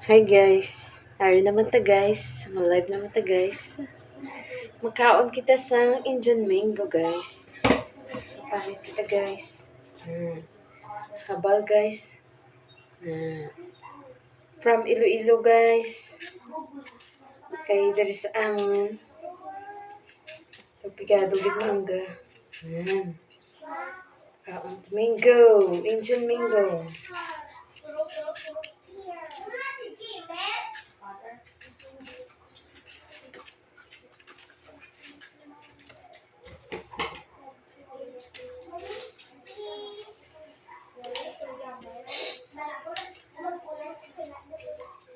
Hi guys. Ari naman ta guys. Live naman ta guys. Magkaon kita sa Indian mango guys. Pamit kita guys. Habal guys. From Iloilo guys. Kay dari sa amon. Tagpigado gid mangga. Kaon mango. Indian mango.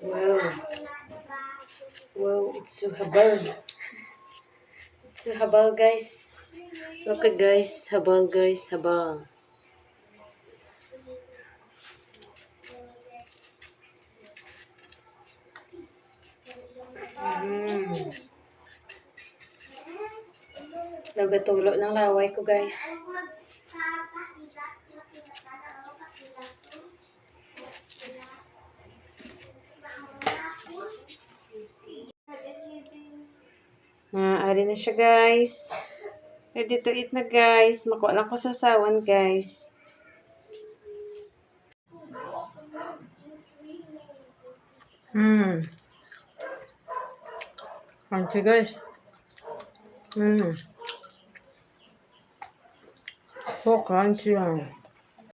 Wow. Wow, it's so habal. It's so habal guys. Look at guys. Habal guys. Habal. Nagatulo ng laway ko guys. Ari na siya guys. Ready to eat na guys. Makuha lang ko sa sawan guys. Crunchy guys. So crunchy lang.